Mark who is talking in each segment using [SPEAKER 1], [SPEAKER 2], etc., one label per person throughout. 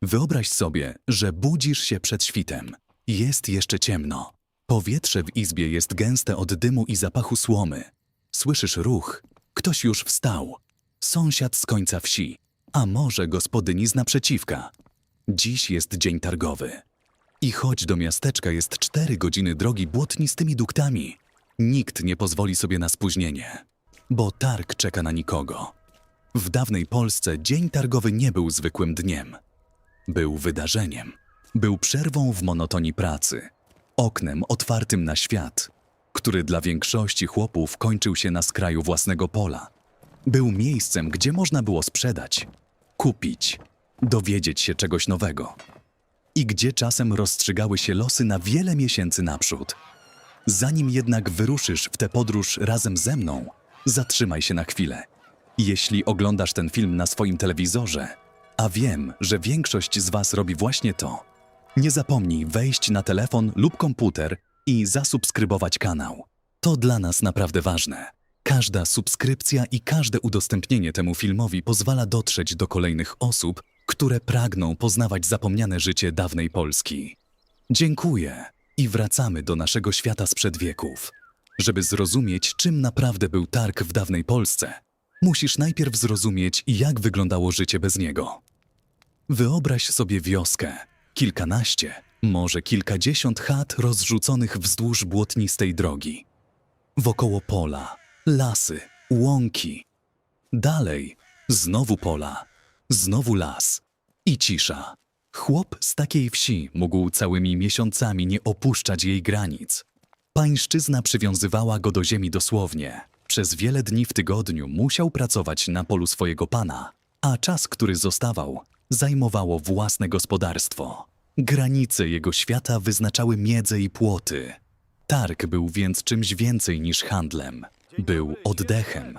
[SPEAKER 1] Wyobraź sobie, że budzisz się przed świtem. Jest jeszcze ciemno. Powietrze w izbie jest gęste od dymu i zapachu słomy. Słyszysz ruch. Ktoś już wstał. Sąsiad z końca wsi, a może gospodyni z naprzeciwka. Dziś jest dzień targowy. I choć do miasteczka jest 4 godziny drogi błotnistymi duktami, nikt nie pozwoli sobie na spóźnienie, bo targ czeka na nikogo. W dawnej Polsce dzień targowy nie był zwykłym dniem. Był wydarzeniem. Był przerwą w monotonii pracy. Oknem otwartym na świat, który dla większości chłopów kończył się na skraju własnego pola. Był miejscem, gdzie można było sprzedać, kupić, dowiedzieć się czegoś nowego. I gdzie czasem rozstrzygały się losy na wiele miesięcy naprzód. Zanim jednak wyruszysz w tę podróż razem ze mną, zatrzymaj się na chwilę. Jeśli oglądasz ten film na swoim telewizorze, a wiem, że większość z Was robi właśnie to, nie zapomnij wejść na telefon lub komputer i zasubskrybować kanał. To dla nas naprawdę ważne. Każda subskrypcja i każde udostępnienie temu filmowi pozwala dotrzeć do kolejnych osób, które pragną poznawać zapomniane życie dawnej Polski. Dziękuję i wracamy do naszego świata sprzed wieków. Żeby zrozumieć, czym naprawdę był targ w dawnej Polsce, musisz najpierw zrozumieć, jak wyglądało życie bez niego. Wyobraź sobie wioskę, kilkanaście, może kilkadziesiąt chat rozrzuconych wzdłuż błotnistej drogi. Wokoło pola, lasy, łąki. Dalej, znowu pola, znowu las i cisza. Chłop z takiej wsi mógł całymi miesiącami nie opuszczać jej granic. Pańszczyzna przywiązywała go do ziemi dosłownie. Przez wiele dni w tygodniu musiał pracować na polu swojego pana, a czas, który zostawał, zajmowało własne gospodarstwo. Granice jego świata wyznaczały miedzę i płoty. Targ był więc czymś więcej niż handlem. Był oddechem.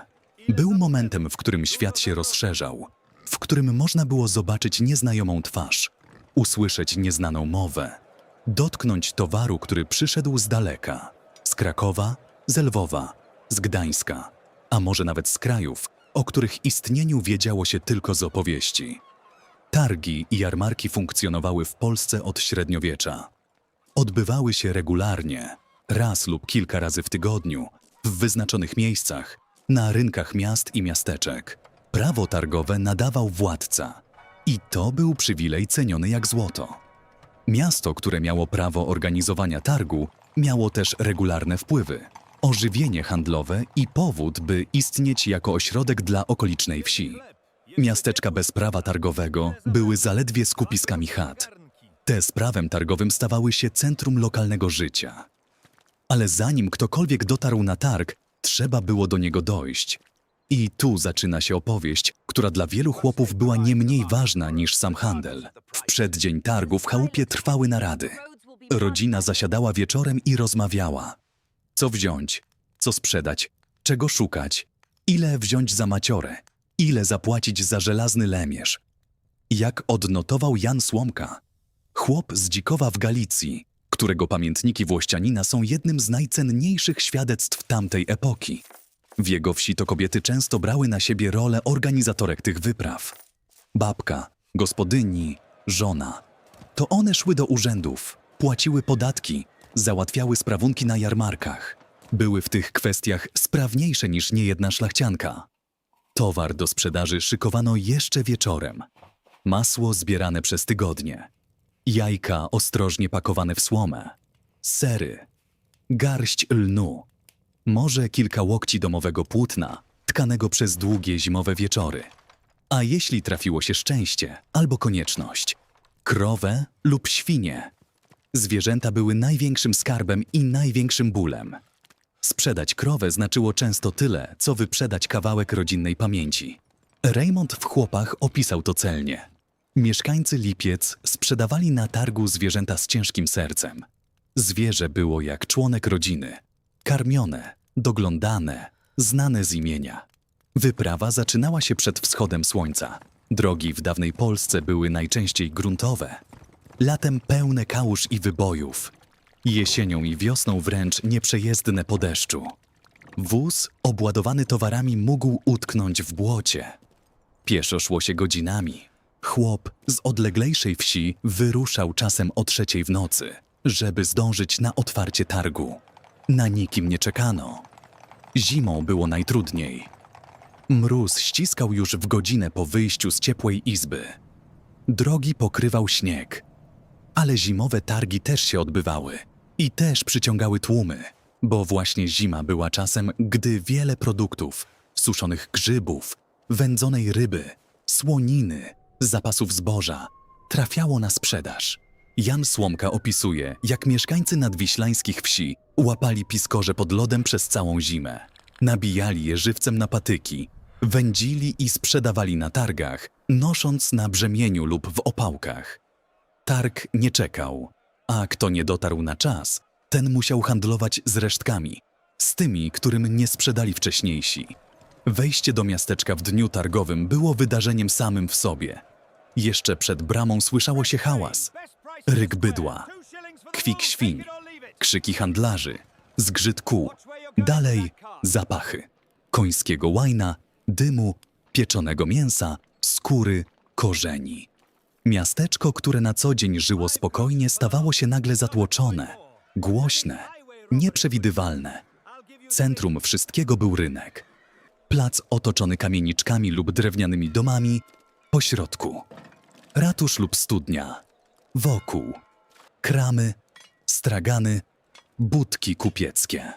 [SPEAKER 1] Był momentem, w którym świat się rozszerzał, w którym można było zobaczyć nieznajomą twarz, usłyszeć nieznaną mowę, dotknąć towaru, który przyszedł z daleka, z Krakowa, z Lwowa, z Gdańska, a może nawet z krajów, o których istnieniu wiedziało się tylko z opowieści. Targi i jarmarki funkcjonowały w Polsce od średniowiecza. Odbywały się regularnie, raz lub kilka razy w tygodniu, w wyznaczonych miejscach, na rynkach miast i miasteczek. Prawo targowe nadawał władca i to był przywilej ceniony jak złoto. Miasto, które miało prawo organizowania targu, miało też regularne wpływy, ożywienie handlowe i powód, by istnieć jako ośrodek dla okolicznej wsi. Miasteczka bez prawa targowego były zaledwie skupiskami chat. Te z prawem targowym stawały się centrum lokalnego życia. Ale zanim ktokolwiek dotarł na targ, trzeba było do niego dojść. I tu zaczyna się opowieść, która dla wielu chłopów była nie mniej ważna niż sam handel. W przeddzień targu w chałupie trwały narady. Rodzina zasiadała wieczorem i rozmawiała. Co wziąć? Co sprzedać? Czego szukać? Ile wziąć za maciorę? Ile zapłacić za żelazny lemierz? Jak odnotował Jan Słomka, chłop z Dzikowa w Galicji, którego pamiętniki Włościanina są jednym z najcenniejszych świadectw tamtej epoki. W jego wsi to kobiety często brały na siebie rolę organizatorek tych wypraw. Babka, gospodyni, żona. To one szły do urzędów, płaciły podatki, załatwiały sprawunki na jarmarkach. Były w tych kwestiach sprawniejsze niż niejedna szlachcianka. Towar do sprzedaży szykowano jeszcze wieczorem. Masło zbierane przez tygodnie. Jajka ostrożnie pakowane w słomę. Sery. Garść lnu. Może kilka łokci domowego płótna, tkanego przez długie zimowe wieczory. A jeśli trafiło się szczęście albo konieczność, krowę lub świnię. Zwierzęta były największym skarbem i największym bólem. Sprzedać krowę znaczyło często tyle, co wyprzedać kawałek rodzinnej pamięci. Rejmont w Chłopach opisał to celnie. Mieszkańcy Lipiec sprzedawali na targu zwierzęta z ciężkim sercem. Zwierzę było jak członek rodziny. Karmione, doglądane, znane z imienia. Wyprawa zaczynała się przed wschodem słońca. Drogi w dawnej Polsce były najczęściej gruntowe. Latem pełne kałuż i wybojów. Jesienią i wiosną wręcz nieprzejezdne po deszczu. Wóz obładowany towarami mógł utknąć w błocie. Pieszo szło się godzinami. Chłop z odleglejszej wsi wyruszał czasem o 3:00 w nocy, żeby zdążyć na otwarcie targu. Na nikim nie czekano. Zimą było najtrudniej. Mróz ściskał już w godzinę po wyjściu z ciepłej izby. Drogi pokrywał śnieg, ale zimowe targi też się odbywały i też przyciągały tłumy, bo właśnie zima była czasem, gdy wiele produktów, suszonych grzybów, wędzonej ryby, słoniny, zapasów zboża trafiało na sprzedaż. Jan Słomka opisuje, jak mieszkańcy nadwiślańskich wsi łapali piskorze pod lodem przez całą zimę. Nabijali je żywcem na patyki, wędzili i sprzedawali na targach, nosząc na brzemieniu lub w opałkach. Targ nie czekał, a kto nie dotarł na czas, ten musiał handlować z resztkami, z tymi, którym nie sprzedali wcześniejsi. Wejście do miasteczka w dniu targowym było wydarzeniem samym w sobie. Jeszcze przed bramą słyszało się hałas, ryk bydła, kwik świń, krzyki handlarzy, zgrzyt kół, dalej zapachy końskiego łajna, dymu, pieczonego mięsa, skóry, korzeni. Miasteczko, które na co dzień żyło spokojnie, stawało się nagle zatłoczone, głośne, nieprzewidywalne. Centrum wszystkiego był rynek. Plac otoczony kamieniczkami lub drewnianymi domami, pośrodku ratusz lub studnia, wokół kramy, stragany, budki kupieckie.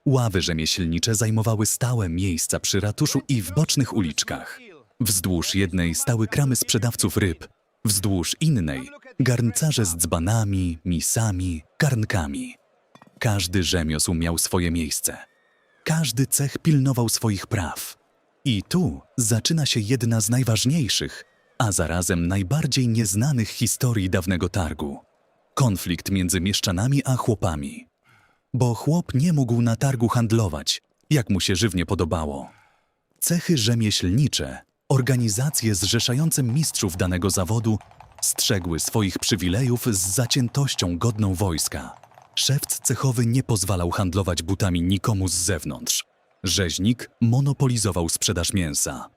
[SPEAKER 1] Ławy rzemieślnicze zajmowały stałe miejsca przy ratuszu i w bocznych uliczkach. Wzdłuż jednej stały kramy sprzedawców ryb, wzdłuż innej garncarze z dzbanami, misami, garnkami. Każdy rzemiosł miał swoje miejsce. Każdy cech pilnował swoich praw. I tu zaczyna się jedna z najważniejszych, a zarazem najbardziej nieznanych historii dawnego targu. Konflikt między mieszczanami a chłopami. Bo chłop nie mógł na targu handlować, jak mu się żywnie podobało. Cechy rzemieślnicze, organizacje zrzeszające mistrzów danego zawodu, strzegły swoich przywilejów z zaciętością godną wojska. Szewc cechowy nie pozwalał handlować butami nikomu z zewnątrz. Rzeźnik monopolizował sprzedaż mięsa.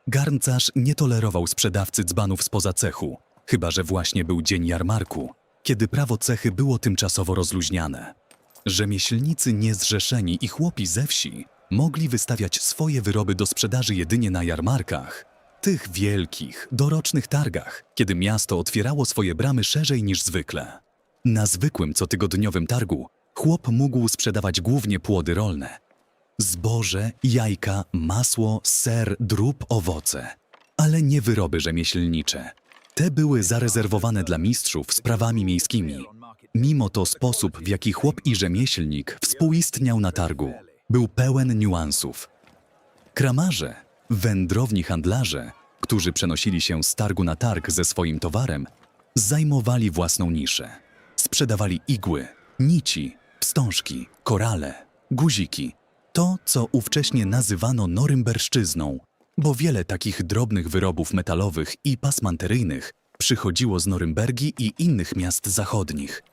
[SPEAKER 1] Garncarz nie tolerował sprzedawcy dzbanów spoza cechu, chyba że właśnie był dzień jarmarku, kiedy prawo cechy było tymczasowo rozluźniane. Rzemieślnicy niezrzeszeni i chłopi ze wsi mogli wystawiać swoje wyroby do sprzedaży jedynie na jarmarkach, tych wielkich, dorocznych targach, kiedy miasto otwierało swoje bramy szerzej niż zwykle. Na zwykłym cotygodniowym targu chłop mógł sprzedawać głównie płody rolne. Zboże, jajka, masło, ser, drób, owoce. Ale nie wyroby rzemieślnicze. Te były zarezerwowane dla mistrzów z prawami miejskimi. Mimo to sposób, w jaki chłop i rzemieślnik współistniał na targu, był pełen niuansów. Kramarze, wędrowni handlarze, którzy przenosili się z targu na targ ze swoim towarem, zajmowali własną niszę. Sprzedawali igły, nici, wstążki, korale, guziki. To, co ówcześnie nazywano norymberszczyzną, bo wiele takich drobnych wyrobów metalowych i pasmanteryjnych przychodziło z Norymbergi i innych miast zachodnich.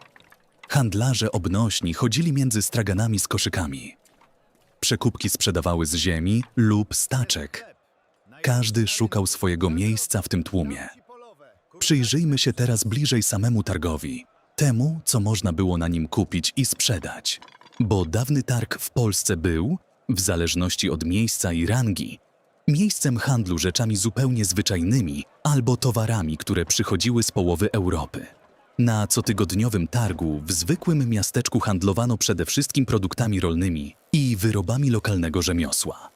[SPEAKER 1] Handlarze obnośni chodzili między straganami z koszykami. Przekupki sprzedawały z ziemi lub staczek. Każdy szukał swojego miejsca w tym tłumie. Przyjrzyjmy się teraz bliżej samemu targowi, temu, co można było na nim kupić i sprzedać. Bo dawny targ w Polsce był, w zależności od miejsca i rangi, miejscem handlu rzeczami zupełnie zwyczajnymi albo towarami, które przychodziły z połowy Europy. Na cotygodniowym targu w zwykłym miasteczku handlowano przede wszystkim produktami rolnymi i wyrobami lokalnego rzemiosła.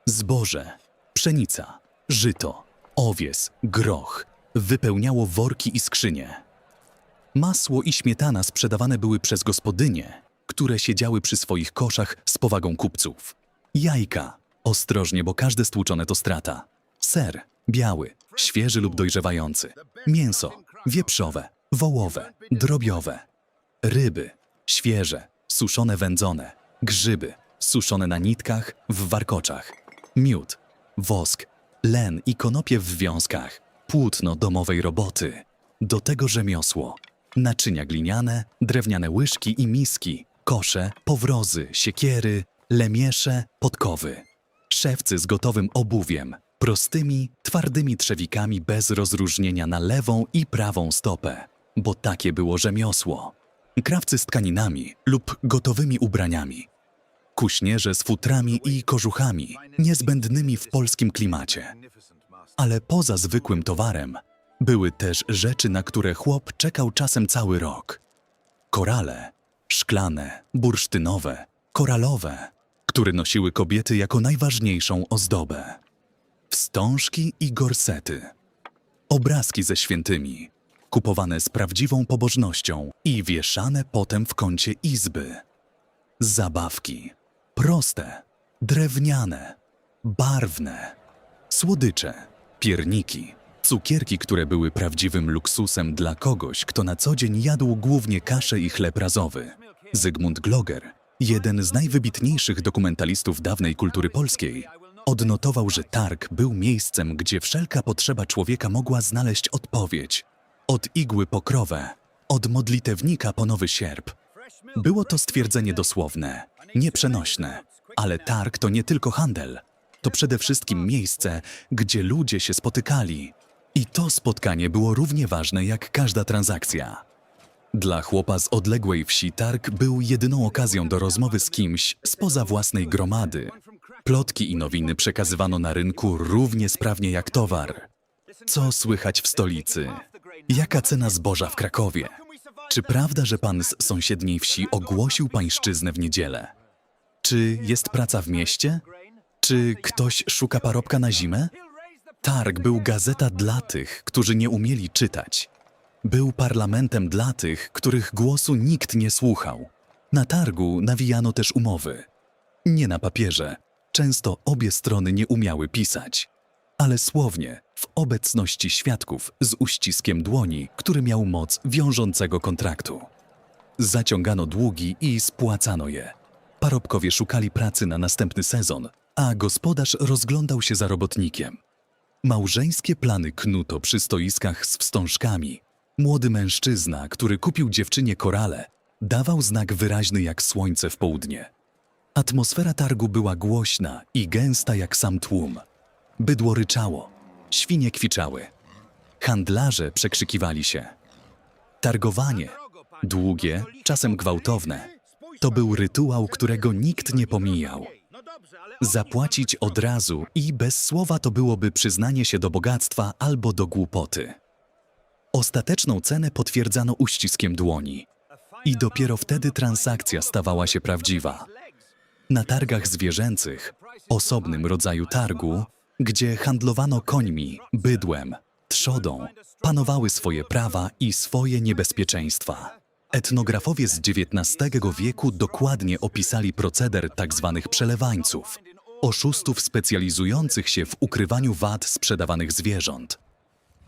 [SPEAKER 1] Zboże, pszenica, żyto, owies, groch wypełniało worki i skrzynie. Masło i śmietana sprzedawane były przez gospodynie, które siedziały przy swoich koszach z powagą kupców. Jajka, ostrożnie, bo każde stłuczone to strata. Ser, biały, świeży lub dojrzewający. Mięso, wieprzowe, wołowe, drobiowe. Ryby, świeże, suszone wędzone. Grzyby, suszone na nitkach, w warkoczach. Miód, wosk, len i konopie w wiązkach. Płótno domowej roboty. Do tego rzemiosło. Naczynia gliniane, drewniane łyżki i miski, kosze, powrozy, siekiery, lemiesze, podkowy. Szewcy z gotowym obuwiem, Prostymi, twardymi trzewikami bez rozróżnienia na lewą i prawą stopę, bo takie było rzemiosło. Krawcy z tkaninami lub gotowymi ubraniami. Kuśnierze z futrami i kożuchami, niezbędnymi w polskim klimacie. Ale poza zwykłym towarem były też rzeczy, na które chłop czekał czasem cały rok. Korale, szklane, bursztynowe, koralowe, które nosiły kobiety jako najważniejszą ozdobę. Wstążki i gorsety. Obrazki ze świętymi, kupowane z prawdziwą pobożnością i wieszane potem w kącie izby. Zabawki. Proste, drewniane, barwne. Słodycze, pierniki, cukierki, które były prawdziwym luksusem dla kogoś, kto na co dzień jadł głównie kaszę i chleb razowy. Zygmunt Gloger, jeden z najwybitniejszych dokumentalistów dawnej kultury polskiej, odnotował, że targ był miejscem, gdzie wszelka potrzeba człowieka mogła znaleźć odpowiedź. Od igły po krowę, od modlitewnika po nowy sierp. Było to stwierdzenie dosłowne, nieprzenośne, ale targ to nie tylko handel. To przede wszystkim miejsce, gdzie ludzie się spotykali. I to spotkanie było równie ważne jak każda transakcja. Dla chłopa z odległej wsi targ był jedyną okazją do rozmowy z kimś spoza własnej gromady. Plotki i nowiny przekazywano na rynku równie sprawnie jak towar. Co słychać w stolicy? Jaka cena zboża w Krakowie? Czy prawda, że pan z sąsiedniej wsi ogłosił pańszczyznę w niedzielę? Czy jest praca w mieście? Czy ktoś szuka parobka na zimę? Targ był gazeta dla tych, którzy nie umieli czytać. Był parlamentem dla tych, których głosu nikt nie słuchał. Na targu nawijano też umowy. Nie na papierze. Często obie strony nie umiały pisać. Ale słownie, w obecności świadków z uściskiem dłoni, który miał moc wiążącego kontraktu. Zaciągano długi i spłacano je. Parobkowie szukali pracy na następny sezon, a gospodarz rozglądał się za robotnikiem. Małżeńskie plany knuto przy stoiskach z wstążkami. Młody mężczyzna, który kupił dziewczynie korale, dawał znak wyraźny jak słońce w południe. Atmosfera targu była głośna i gęsta jak sam tłum. Bydło ryczało, świnie kwiczały. Handlarze przekrzykiwali się. Targowanie, długie, czasem gwałtowne, to był rytuał, którego nikt nie pomijał. Zapłacić od razu i bez słowa to byłoby przyznanie się do bogactwa albo do głupoty. Ostateczną cenę potwierdzano uściskiem dłoni. I dopiero wtedy transakcja stawała się prawdziwa. Na targach zwierzęcych, osobnym rodzaju targu, gdzie handlowano końmi, bydłem, trzodą, panowały swoje prawa i swoje niebezpieczeństwa. Etnografowie z XIX wieku dokładnie opisali proceder tzw. przelewańców, oszustów specjalizujących się w ukrywaniu wad sprzedawanych zwierząt.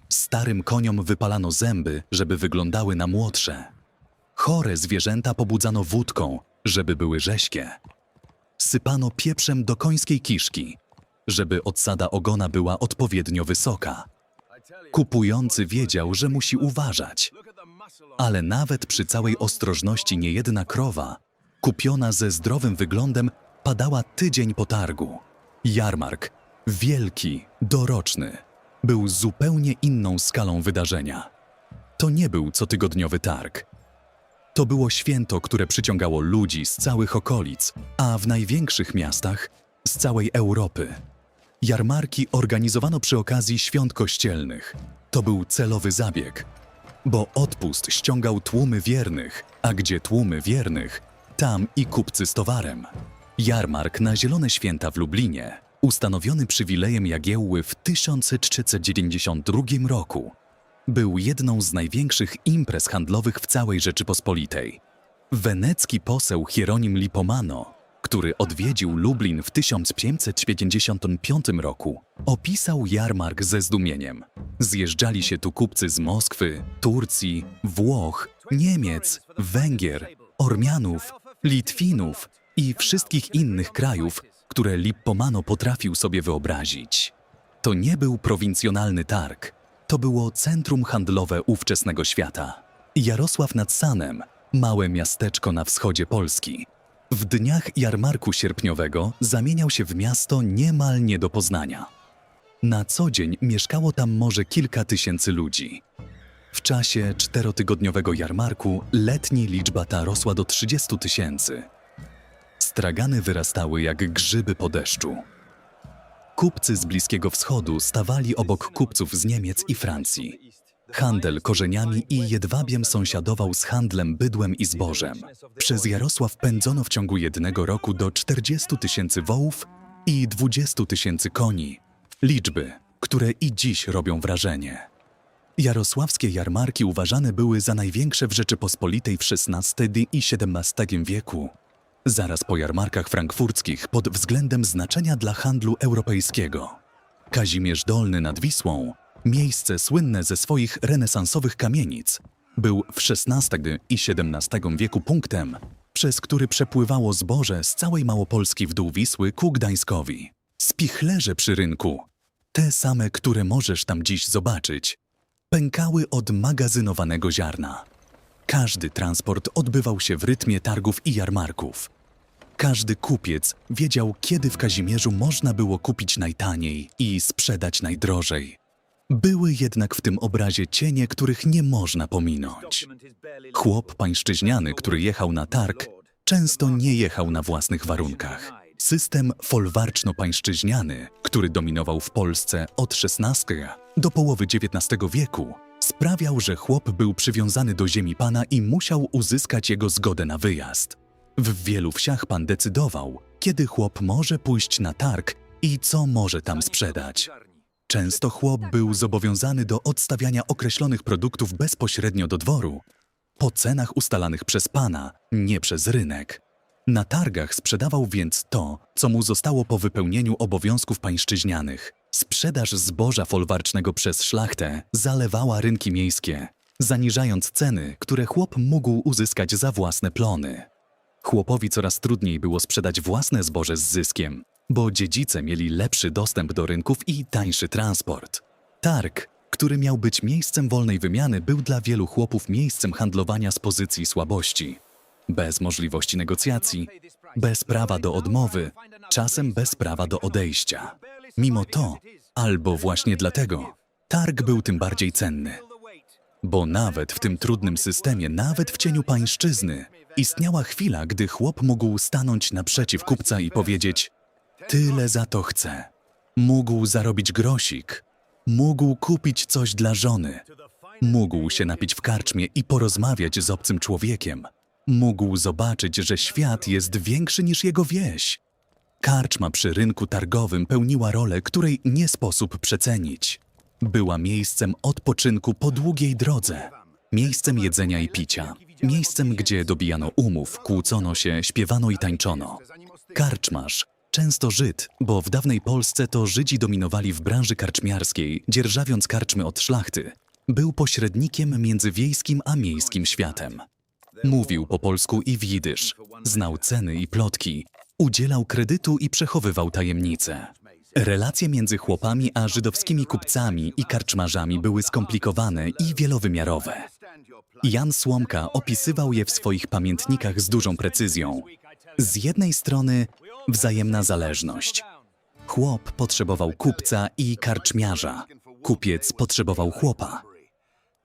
[SPEAKER 1] Starym koniom wypalano zęby, żeby wyglądały na młodsze. Chore zwierzęta pobudzano wódką, żeby były rześkie. Sypano pieprzem do końskiej kiszki, żeby odsada ogona była odpowiednio wysoka. Kupujący wiedział, że musi uważać. Ale nawet przy całej ostrożności niejedna krowa, kupiona ze zdrowym wyglądem, padała tydzień po targu. Jarmark, wielki, doroczny, był zupełnie inną skalą wydarzenia. To nie był cotygodniowy targ. To było święto, które przyciągało ludzi z całych okolic, a w największych miastach z całej Europy. Jarmarki organizowano przy okazji świąt kościelnych. To był celowy zabieg, bo odpust ściągał tłumy wiernych, a gdzie tłumy wiernych, tam i kupcy z towarem. Jarmark na Zielone Święta w Lublinie, ustanowiony przywilejem Jagiełły w 1392 roku, był jedną z największych imprez handlowych w całej Rzeczypospolitej. Wenecki poseł Hieronim Lipomano, który odwiedził Lublin w 1555 roku, opisał jarmark ze zdumieniem. Zjeżdżali się tu kupcy z Moskwy, Turcji, Włoch, Niemiec, Węgier, Ormianów, Litwinów i wszystkich innych krajów, które Lippomano potrafił sobie wyobrazić. To nie był prowincjonalny targ, to było centrum handlowe ówczesnego świata. Jarosław nad Sanem, małe miasteczko na wschodzie Polski, w dniach jarmarku sierpniowego zamieniał się w miasto niemal nie do poznania. Na co dzień mieszkało tam może kilka tysięcy ludzi. W czasie 4-tygodniowego jarmarku letni liczba ta rosła do 30 000. Stragany wyrastały jak grzyby po deszczu. Kupcy z Bliskiego Wschodu stawali obok kupców z Niemiec i Francji. Handel korzeniami i jedwabiem sąsiadował z handlem bydłem i zbożem. Przez Jarosław pędzono w ciągu jednego roku do 40 000 wołów i 20 000 koni. Liczby, które i dziś robią wrażenie. Jarosławskie jarmarki uważane były za największe w Rzeczypospolitej w XVI i XVII wieku. Zaraz po jarmarkach frankfurckich pod względem znaczenia dla handlu europejskiego. Kazimierz Dolny nad Wisłą, miejsce słynne ze swoich renesansowych kamienic, był w XVI i XVII wieku punktem, przez który przepływało zboże z całej Małopolski w dół Wisły ku Gdańskowi. Spichlerze przy rynku, te same, które możesz tam dziś zobaczyć, pękały od magazynowanego ziarna. Każdy transport odbywał się w rytmie targów i jarmarków. Każdy kupiec wiedział, kiedy w Kazimierzu można było kupić najtaniej i sprzedać najdrożej. Były jednak w tym obrazie cienie, których nie można pominąć. Chłop pańszczyźniany, który jechał na targ, często nie jechał na własnych warunkach. System folwarczno-pańszczyźniany, który dominował w Polsce od XVI do połowy XIX wieku, sprawiał, że chłop był przywiązany do ziemi pana i musiał uzyskać jego zgodę na wyjazd. W wielu wsiach pan decydował, kiedy chłop może pójść na targ i co może tam sprzedać. Często chłop był zobowiązany do odstawiania określonych produktów bezpośrednio do dworu, po cenach ustalanych przez pana, nie przez rynek. Na targach sprzedawał więc to, co mu zostało po wypełnieniu obowiązków pańszczyźnianych. Sprzedaż zboża folwarcznego przez szlachtę zalewała rynki miejskie, zaniżając ceny, które chłop mógł uzyskać za własne plony. Chłopowi coraz trudniej było sprzedać własne zboże z zyskiem, bo dziedzice mieli lepszy dostęp do rynków i tańszy transport. Targ, który miał być miejscem wolnej wymiany, był dla wielu chłopów miejscem handlowania z pozycji słabości. Bez możliwości negocjacji, bez prawa do odmowy, czasem bez prawa do odejścia. Mimo to, albo właśnie dlatego, targ był tym bardziej cenny. Bo nawet w tym trudnym systemie, nawet w cieniu pańszczyzny, istniała chwila, gdy chłop mógł stanąć naprzeciw kupca i powiedzieć: tyle za to chcę. Mógł zarobić grosik, mógł kupić coś dla żony, mógł się napić w karczmie i porozmawiać z obcym człowiekiem. Mógł zobaczyć, że świat jest większy niż jego wieś. Karczma przy rynku targowym pełniła rolę, której nie sposób przecenić. Była miejscem odpoczynku po długiej drodze, miejscem jedzenia i picia, miejscem, gdzie dobijano umów, kłócono się, śpiewano i tańczono. Karczmarz, często Żyd, bo w dawnej Polsce to Żydzi dominowali w branży karczmiarskiej, dzierżawiąc karczmy od szlachty, był pośrednikiem między wiejskim a miejskim światem. Mówił po polsku i w jidysz, znał ceny i plotki, udzielał kredytu i przechowywał tajemnice. Relacje między chłopami a żydowskimi kupcami i karczmarzami były skomplikowane i wielowymiarowe. Jan Słomka opisywał je w swoich pamiętnikach z dużą precyzją. Z jednej strony wzajemna zależność. Chłop potrzebował kupca i karczmiarza, kupiec potrzebował chłopa.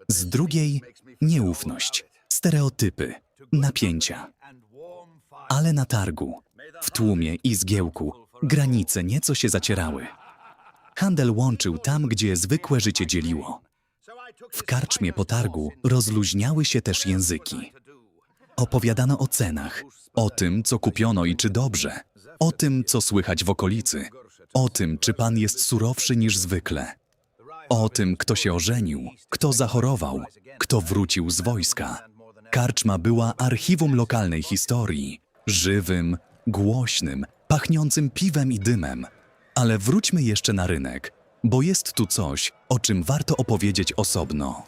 [SPEAKER 1] Z drugiej nieufność, stereotypy, napięcia. Ale na targu, w tłumie i zgiełku, granice nieco się zacierały. Handel łączył tam, gdzie zwykłe życie dzieliło. W karczmie po targu rozluźniały się też języki. Opowiadano o cenach, o tym, co kupiono i czy dobrze, o tym, co słychać w okolicy, o tym, czy pan jest surowszy niż zwykle, o tym, kto się ożenił, kto zachorował, kto wrócił z wojska. Karczma była archiwum lokalnej historii, żywym, głośnym, pachniącym piwem i dymem. Ale wróćmy jeszcze na rynek, bo jest tu coś, o czym warto opowiedzieć osobno.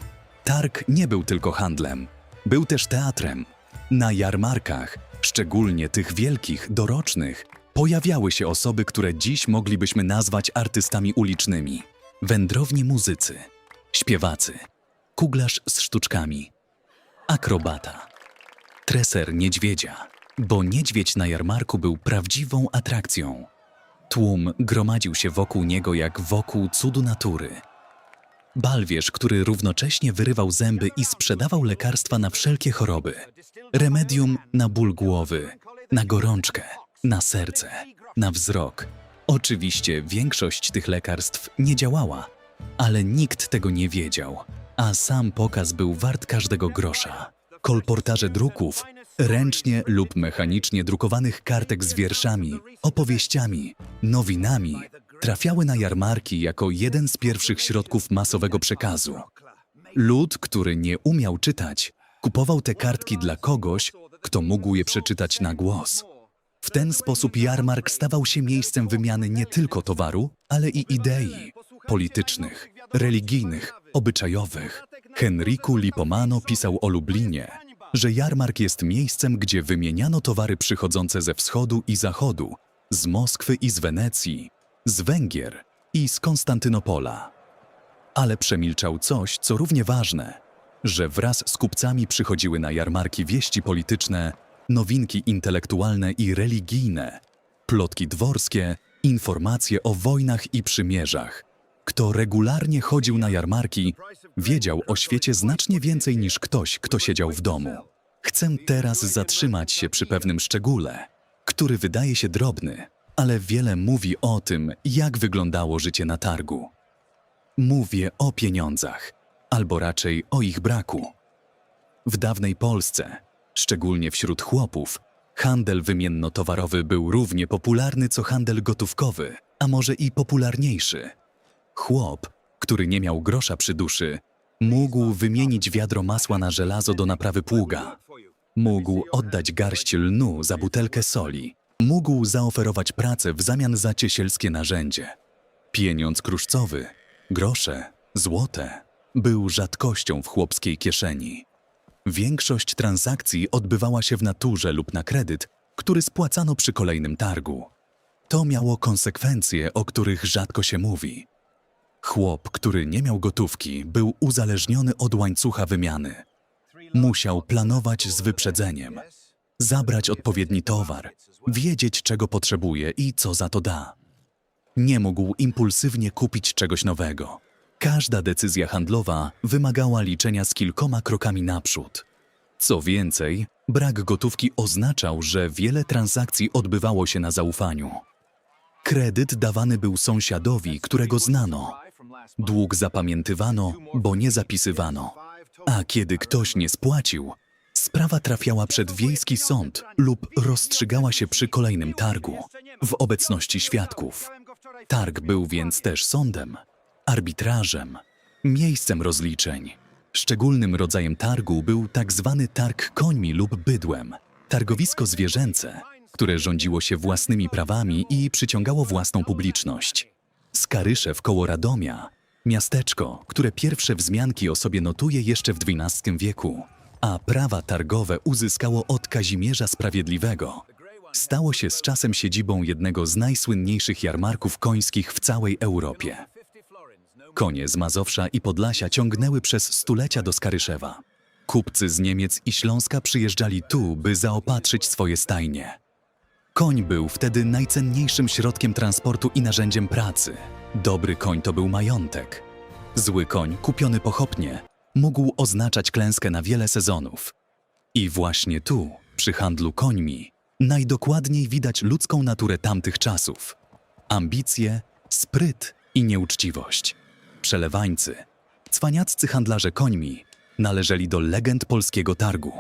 [SPEAKER 1] Targ nie był tylko handlem, był też teatrem. Na jarmarkach, szczególnie tych wielkich, dorocznych, pojawiały się osoby, które dziś moglibyśmy nazwać artystami ulicznymi. Wędrowni muzycy, śpiewacy, kuglarz z sztuczkami, akrobata, treser niedźwiedzia, bo niedźwiedź na jarmarku był prawdziwą atrakcją. Tłum gromadził się wokół niego jak wokół cudu natury. Balwierz, który równocześnie wyrywał zęby i sprzedawał lekarstwa na wszelkie choroby. Remedium na ból głowy, na gorączkę, na serce, na wzrok. Oczywiście większość tych lekarstw nie działała, ale nikt tego nie wiedział, a sam pokaz był wart każdego grosza. Kolportaże druków, ręcznie lub mechanicznie drukowanych kartek z wierszami, opowieściami, nowinami, trafiały na jarmarki jako jeden z pierwszych środków masowego przekazu. Lud, który nie umiał czytać, kupował te kartki dla kogoś, kto mógł je przeczytać na głos. W ten sposób jarmark stawał się miejscem wymiany nie tylko towaru, ale i idei politycznych, religijnych, obyczajowych. Henryku Lipomano pisał o Lublinie, że jarmark jest miejscem, gdzie wymieniano towary przychodzące ze wschodu i zachodu, z Moskwy i z Wenecji, z Węgier i z Konstantynopola. Ale przemilczał coś, co równie ważne, że wraz z kupcami przychodziły na jarmarki wieści polityczne, nowinki intelektualne i religijne, plotki dworskie, informacje o wojnach i przymierzach. Kto regularnie chodził na jarmarki, wiedział o świecie znacznie więcej niż ktoś, kto siedział w domu. Chcę teraz zatrzymać się przy pewnym szczególe, który wydaje się drobny, ale wiele mówi o tym, jak wyglądało życie na targu. Mówię o pieniądzach, albo raczej o ich braku. W dawnej Polsce, szczególnie wśród chłopów, handel wymiennotowarowy był równie popularny co handel gotówkowy, a może i popularniejszy. Chłop, który nie miał grosza przy duszy, mógł wymienić wiadro masła na żelazo do naprawy pługa. Mógł oddać garść lnu za butelkę soli. Mógł zaoferować pracę w zamian za ciesielskie narzędzie. Pieniądz kruszcowy, grosze, złote, był rzadkością w chłopskiej kieszeni. Większość transakcji odbywała się w naturze lub na kredyt, który spłacano przy kolejnym targu. To miało konsekwencje, o których rzadko się mówi. Chłop, który nie miał gotówki, był uzależniony od łańcucha wymiany. Musiał planować z wyprzedzeniem, zabrać odpowiedni towar, wiedzieć, czego potrzebuje i co za to da. Nie mógł impulsywnie kupić czegoś nowego. Każda decyzja handlowa wymagała liczenia z kilkoma krokami naprzód. Co więcej, brak gotówki oznaczał, że wiele transakcji odbywało się na zaufaniu. Kredyt dawany był sąsiadowi, którego znano. Dług zapamiętywano, bo nie zapisywano. A kiedy ktoś nie spłacił, sprawa trafiała przed wiejski sąd lub rozstrzygała się przy kolejnym targu, w obecności świadków. Targ był więc też sądem, arbitrażem, miejscem rozliczeń. Szczególnym rodzajem targu był tak zwany targ końmi lub bydłem, targowisko zwierzęce, które rządziło się własnymi prawami i przyciągało własną publiczność. Skaryszew koło Radomia, miasteczko, które pierwsze wzmianki o sobie notuje jeszcze w XII wieku, a prawa targowe uzyskało od Kazimierza Sprawiedliwego. Stało się z czasem siedzibą jednego z najsłynniejszych jarmarków końskich w całej Europie. Konie z Mazowsza i Podlasia ciągnęły przez stulecia do Skaryszewa. Kupcy z Niemiec i Śląska przyjeżdżali tu, by zaopatrzyć swoje stajnie. Koń był wtedy najcenniejszym środkiem transportu i narzędziem pracy. Dobry koń to był majątek. Zły koń, kupiony pochopnie, mógł oznaczać klęskę na wiele sezonów. I właśnie tu, przy handlu końmi, najdokładniej widać ludzką naturę tamtych czasów. Ambicje, spryt i nieuczciwość. Przelewańcy, cwaniaccy handlarze końmi, należeli do legend polskiego targu.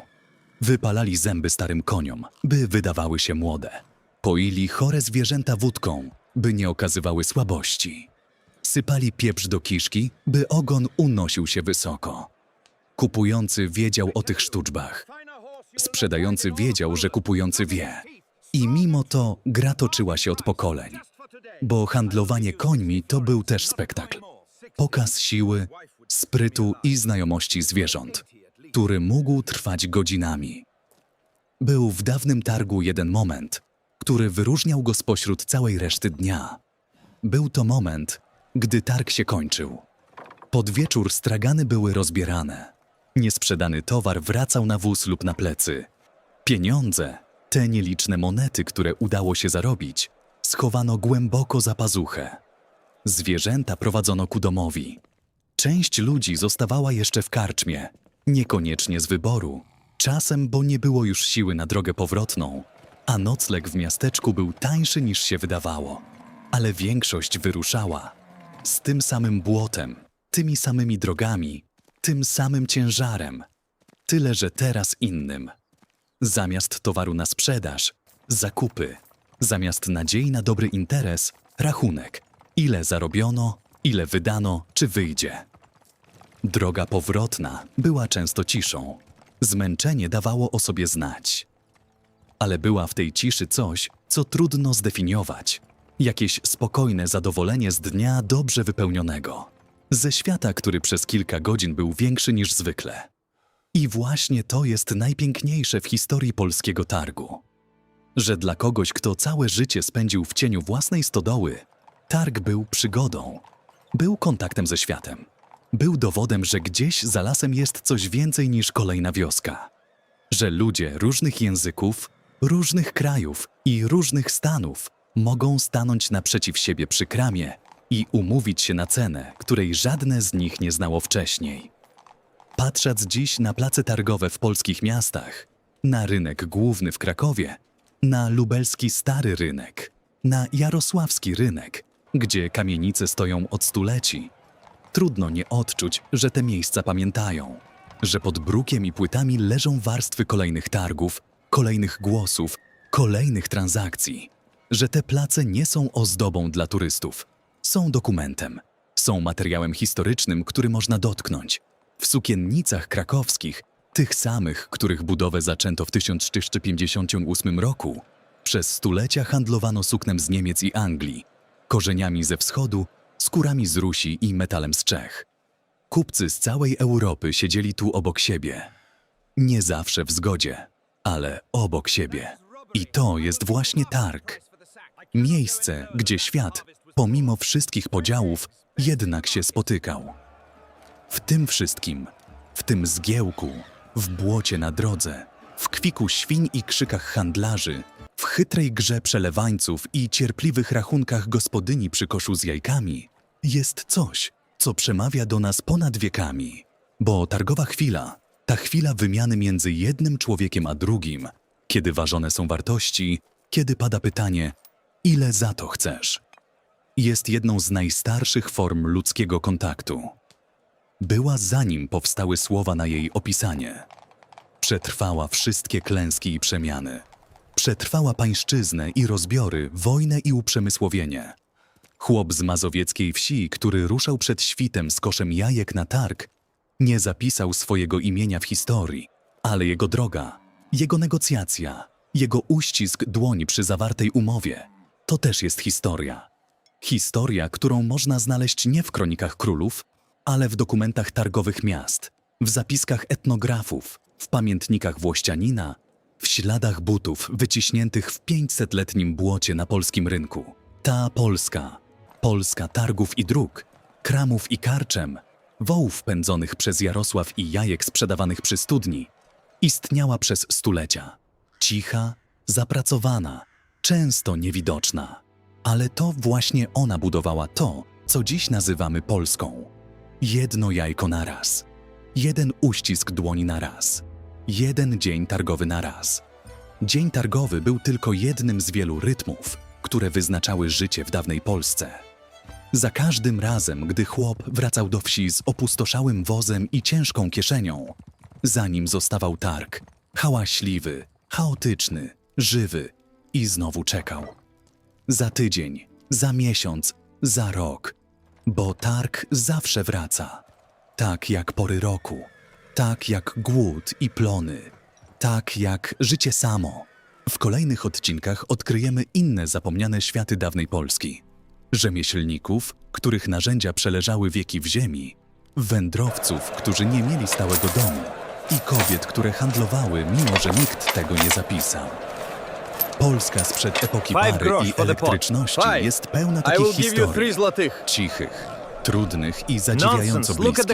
[SPEAKER 1] Wypalali zęby starym koniom, by wydawały się młode. Poili chore zwierzęta wódką, by nie okazywały słabości. Sypali pieprz do kiszki, by ogon unosił się wysoko. Kupujący wiedział o tych sztuczbach. Sprzedający wiedział, że kupujący wie. I mimo to gra toczyła się od pokoleń. Bo handlowanie końmi to był też spektakl. Pokaz siły, sprytu i znajomości zwierząt, który mógł trwać godzinami. Był w dawnym targu jeden moment, który wyróżniał go spośród całej reszty dnia. Był to moment, gdy targ się kończył. Pod wieczór stragany były rozbierane. Niesprzedany towar wracał na wóz lub na plecy. Pieniądze, te nieliczne monety, które udało się zarobić, schowano głęboko za pazuchę. Zwierzęta prowadzono ku domowi. Część ludzi zostawała jeszcze w karczmie, niekoniecznie z wyboru, czasem, bo nie było już siły na drogę powrotną, a nocleg w miasteczku był tańszy niż się wydawało. Ale większość wyruszała. Z tym samym błotem, tymi samymi drogami, tym samym ciężarem. Tyle, że teraz innym. Zamiast towaru na sprzedaż, zakupy. Zamiast nadziei na dobry interes, rachunek. Ile zarobiono, ile wydano, czy wyjdzie. Droga powrotna była często ciszą. Zmęczenie dawało o sobie znać. Ale była w tej ciszy coś, co trudno zdefiniować. Jakieś spokojne zadowolenie z dnia dobrze wypełnionego. Ze świata, który przez kilka godzin był większy niż zwykle. I właśnie to jest najpiękniejsze w historii polskiego targu. Że dla kogoś, kto całe życie spędził w cieniu własnej stodoły, targ był przygodą. Był kontaktem ze światem. Był dowodem, że gdzieś za lasem jest coś więcej niż kolejna wioska. Że ludzie różnych języków, różnych krajów i różnych stanów mogą stanąć naprzeciw siebie przy kramie i umówić się na cenę, której żadne z nich nie znało wcześniej. Patrząc dziś na place targowe w polskich miastach, na rynek główny w Krakowie, na lubelski Stary Rynek, na jarosławski rynek, gdzie kamienice stoją od stuleci, trudno nie odczuć, że te miejsca pamiętają, że pod brukiem i płytami leżą warstwy kolejnych targów, kolejnych głosów, kolejnych transakcji, że te place nie są ozdobą dla turystów, są dokumentem, są materiałem historycznym, który można dotknąć. W sukiennicach krakowskich, tych samych, których budowę zaczęto w 1358 roku, przez stulecia handlowano suknem z Niemiec i Anglii, korzeniami ze wschodu, skórami z Rusi i metalem z Czech. Kupcy z całej Europy siedzieli tu obok siebie. Nie zawsze w zgodzie, ale obok siebie. I to jest właśnie targ. Miejsce, gdzie świat, pomimo wszystkich podziałów, jednak się spotykał. W tym wszystkim, w tym zgiełku, w błocie na drodze, w kwiku świń i krzykach handlarzy, w chytrej grze przelewańców i cierpliwych rachunkach gospodyni przy koszu z jajkami, jest coś, co przemawia do nas ponad wiekami. Bo targowa chwila, ta chwila wymiany między jednym człowiekiem a drugim, kiedy ważone są wartości, kiedy pada pytanie, ile za to chcesz, jest jedną z najstarszych form ludzkiego kontaktu. Była zanim powstały słowa na jej opisanie. Przetrwała wszystkie klęski i przemiany. Przetrwała pańszczyznę i rozbiory, wojnę i uprzemysłowienie. Chłop z mazowieckiej wsi, który ruszał przed świtem z koszem jajek na targ, nie zapisał swojego imienia w historii, ale jego droga, jego negocjacja, jego uścisk dłoni przy zawartej umowie, to też jest historia. Historia, którą można znaleźć nie w kronikach królów, ale w dokumentach targowych miast, w zapiskach etnografów, w pamiętnikach Włościanina, w śladach butów wyciśniętych w 500-letnim błocie na polskim rynku. Ta Polska, Polska targów i dróg, kramów i karczem, wołów pędzonych przez Jarosław i jajek sprzedawanych przy studni, istniała przez stulecia. Cicha, zapracowana, często niewidoczna. Ale to właśnie ona budowała to, co dziś nazywamy Polską. Jedno jajko na raz. Jeden uścisk dłoni na raz. Jeden dzień targowy na raz. Dzień targowy był tylko jednym z wielu rytmów, które wyznaczały życie w dawnej Polsce. Za każdym razem, gdy chłop wracał do wsi z opustoszałym wozem i ciężką kieszenią, za nim zostawał targ, hałaśliwy, chaotyczny, żywy i znowu czekał. Za tydzień, za miesiąc, za rok, bo targ zawsze wraca. Tak jak pory roku, tak jak głód i plony, tak jak życie samo. W kolejnych odcinkach odkryjemy inne zapomniane światy dawnej Polski. Rzemieślników, których narzędzia przeleżały wieki w ziemi, wędrowców, którzy nie mieli stałego domu i kobiet, które handlowały, mimo że nikt tego nie zapisał. Polska sprzed epoki pary i elektryczności jest pełna takich historii. Cichych, trudnych i zadziwiająco bliskich.